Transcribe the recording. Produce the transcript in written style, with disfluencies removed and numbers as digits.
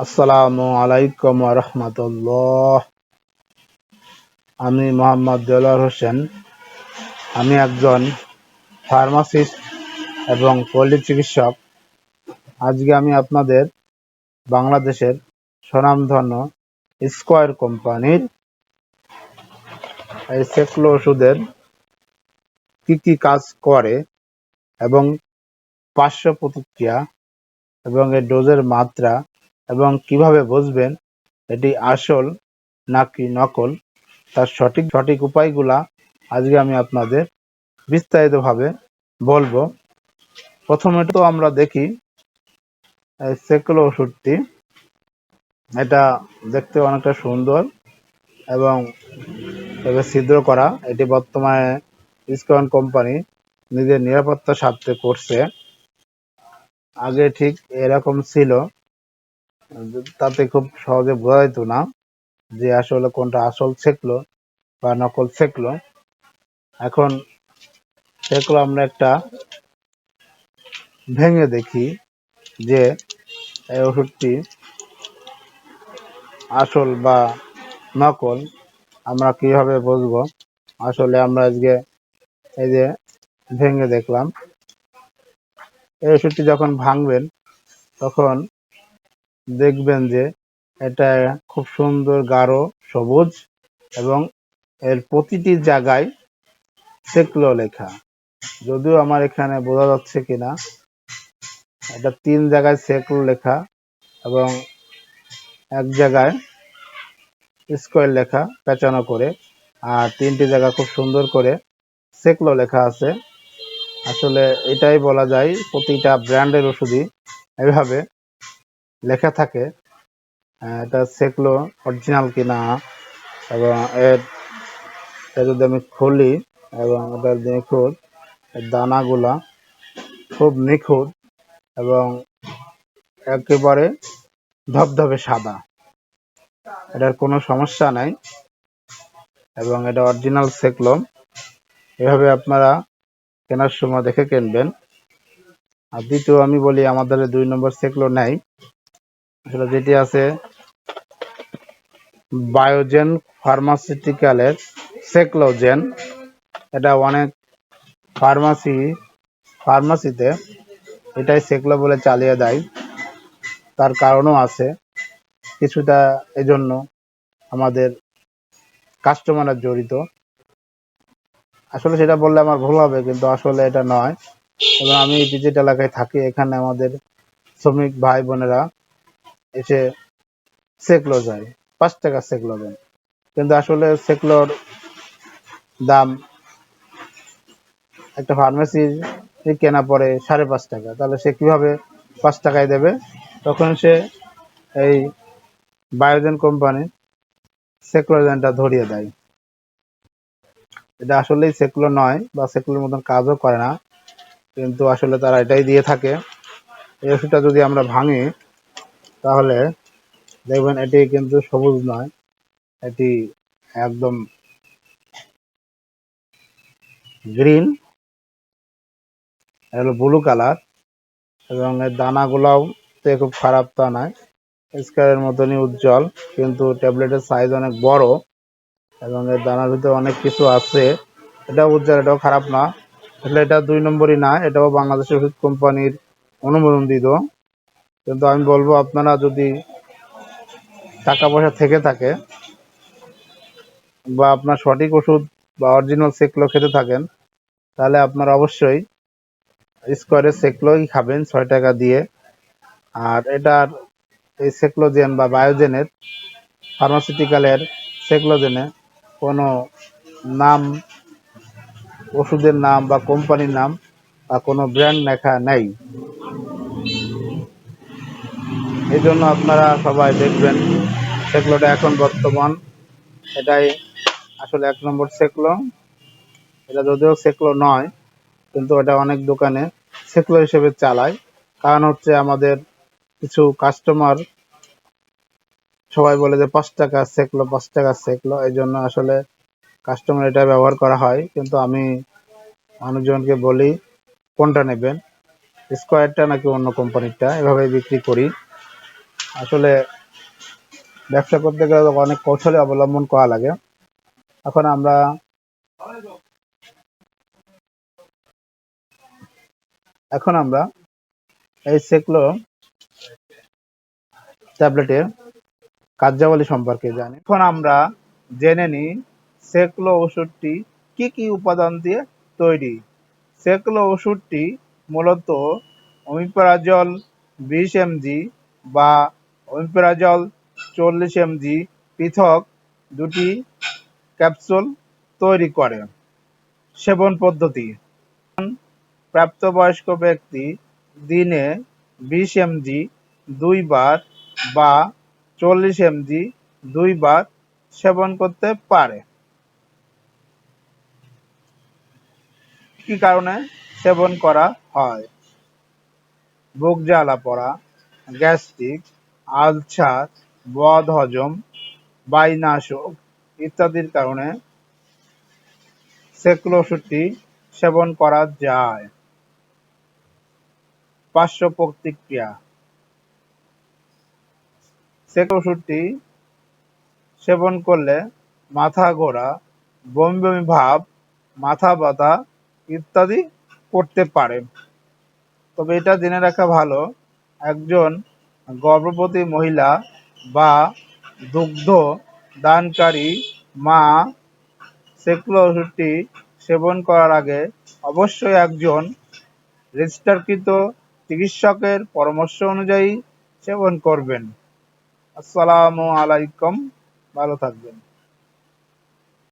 আসসালামু আলাইকুম ওয়া রাহমাতুল্লাহ। আমি মোহাম্মদ দেলোয়ার হোসেন। আমি একজন ফার্মাসিস্ট এবং পল্লী চিকিৎসক। আজকে আমি আপনাদের বাংলাদেশের স্বনামধন্য স্কয়ার কোম্পানির এই সেক্লো ওষুধের কি কি কাজ করে এবং পার্শ্ব প্রতিক্রিয়া এবং এর ডোজের মাত্রা এবং কিভাবে বুঝবেন এটি আসল নাকি নকল, তার সঠিক উপায়গুলা আজকে আমি আপনাদের বিস্তারিতভাবে বলবো। প্রথমে তো আমরা দেখি এই সেক্লো ওষুধটি, এটা দেখতে অনেকটা সুন্দর এবং এবার ছিদ্র করা। এটি বর্তমানে স্কয়ার কোম্পানি নিজের নিরাপত্তার স্বার্থে করছে। আগে ঠিক এরকম ছিল, তাতে খুব সহজে বোঝা যেত না যে আসলে কোনটা আসল সেক্লো বা নকল সেক্লো। এখন সেগুলো আমরা একটা ভেঙে দেখি যে এই ওষুধটি আসল বা নকল আমরা কিভাবে বুঝবো। আসলে আমরা আজকে এই যে ভেঙে দেখলাম, এই ওষুধটি যখন ভাঙবেন তখন দেখবেন যে এটা খুব সুন্দর গাঢ় সবুজ এবং এর প্রতিটি জায়গায় সেক্লো লেখা। যদিও আমার এখানে বোঝা যাচ্ছে কিনা, এটা 3 জায়গায় সেক্লো লেখা এবং এক জায়গায় স্কয়ার লেখা পেঁচানো করে, আর 3টি জায়গা খুব সুন্দর করে সেক্লো লেখা আছে। আসলে এটাই বলা যায় প্রতিটা ব্র্যান্ডের ওষুধই এভাবে লেখা থাকে এটা সেক্লো অরিজিনাল কিনা। এবং এটা যদি আমি খুলি এবং এটা নিখুঁত, দানাগুলা খুব নিখুঁত এবং একেবারে ধবধবে সাদা, এটার কোনো সমস্যা নাই এবং এটা অরিজিনাল সেক্লো। এভাবে আপনারা কেনার সময় দেখে কিনবেন। আর দ্বিতীয় আমি বলি, আমাদের 2 নম্বর সেক্লো নেই, আসলে যেটি আছে বায়োজেন ফার্মাসিউটিক্যালের সেক্লোজেন। এটা অনেক ফার্মাসিতে এটাই সেক্লো বলে চালিয়ে দেয়। তার কারণও আছে কিছুটা, এজন্য আমাদের কাস্টমাররা জড়িত। আসলে সেটা বললে আমার ভুল হবে, কিন্তু আসলে এটা নয়। এবং আমি ডিজিটাল এলাকায় থাকি, এখানে আমাদের শ্রমিক ভাই বোনেরা এসে সেক্লো যায়, 5 টাকা সেক্লো দেন, কিন্তু আসলে সেক্লোর দাম একটা ফার্মেসির কেনা পড়ে 5.5 টাকা। তাহলে সে কিভাবে 5 টাকায় দেবে? তখন সে এই বায়োজেন কোম্পানি সেক্লোজেনটা ধরিয়ে দেয়। এটা আসলেই সেক্লো নয় বা সেক্লোর মতন কাজও করে না, কিন্তু আসলে তারা এটাই দিয়ে থাকে। এই ওষুধটা যদি আমরা ভাঙি তাহলে দেখবেন এটি কিন্তু সবুজ নয়, এটি একদম গ্রিন, হলো ব্লু কালার। এবং এর দানাগুলাও খুব খারাপ তা নয়, স্কয়ারের মতনই উজ্জ্বল, কিন্তু ট্যাবলেটের সাইজ অনেক বড় এবং এর দানার ভিতরে অনেক কিছু আছে। এটাও উজ্জ্বল, এটাও খারাপ না। আসলে এটা 2 নম্বরই না, এটাও বাংলাদেশের ওষুধ কোম্পানির অনুমোদিত। কিন্তু আমি বলবো, আপনারা যদি টাকা পয়সা থেকে থাকে বা আপনার সঠিক ওষুধ বা অরিজিনাল সেক্লো খেতে থাকেন, তাহলে আপনারা অবশ্যই স্কয়ারের সেক্লোই খাবেন 6 টাকা দিয়ে। আর এটার এই সেক্লোজেন বা বায়োজেনের ফার্মাসিউটিক্যালের সেক্লোজেনে কোনো নাম, ওষুধের নাম বা কোম্পানির নাম বা কোনো ব্র্যান্ড লেখা নেই। এই জন্য আপনারা সবাই দেখবেন সেক্লোটা এখন বর্তমান এটাই আসলে 1 নম্বর সেক্লো। এটা যদিও সেক্লো নয়, কিন্তু এটা অনেক দোকানে সেক্লো হিসেবে চালায়। কারণ হচ্ছে আমাদের কিছু কাস্টমার সবাই বলে যে 5 টাকা সেক্লো, 5 টাকা সেক্লো, এই জন্য আসলে কাস্টমার এটা ব্যবহার করা হয়। কিন্তু আমি মানুষজনকে বলি কোনটা নেবেন, স্কয়ারটা নাকি অন্য কোম্পানিরটা, এভাবে বিক্রি করি। আসলে ব্যবসা করতে গেলে অনেক কৌশলী অবলম্বন করা লাগে। এখন আমরা এই সেক্লো ট্যাবলেটের কার্যাবলী সম্পর্কে জানি। এখন আমরা জেনে নিই সেক্লো ওষুধটি কি কি উপাদান দিয়ে তৈরি। সেক্লো ওষুধটি মূলত ওমিপ্রাজল 20 mg বা ওমিপ্রাজল 40 mg পৃথক দুটি ক্যাপসুল তৈরি করে। সেবন পদ্ধতি: প্রাপ্তবয়স্ক ব্যক্তি দিনে 20 mg 2 বার বা 40 mg 2 বার সেবন করতে পারে। কি কারণে সেবন করা হয়? বুক জ্বালা পড়া, গ্যাস্ট্রিক, আলসার, বদহজম, বায়ুনাশক ইত্যাদির কারণে সেক্লো ওষুধটি সেবন করা যায়। পার্শ্ব প্রতিক্রিয়া: সেক্লো ওষুধটি সেবন করলে মাথা ঘোরা, বমি বমি ভাব, মাথা ব্যথা ইত্যাদি করতে পারে। তবে এটা জেনে রাখা ভালো, একজন গর্ভবতী মহিলা বা দুগ্ধ দানকারী মা সেক্লো ওষুধটি সেবন করার আগে অবশ্যই একজন রেজিস্টারকৃত চিকিৎসকের পরামর্শ অনুযায়ী সেবন করবেন। আসসালামু আলাইকুম, ভালো থাকবেন।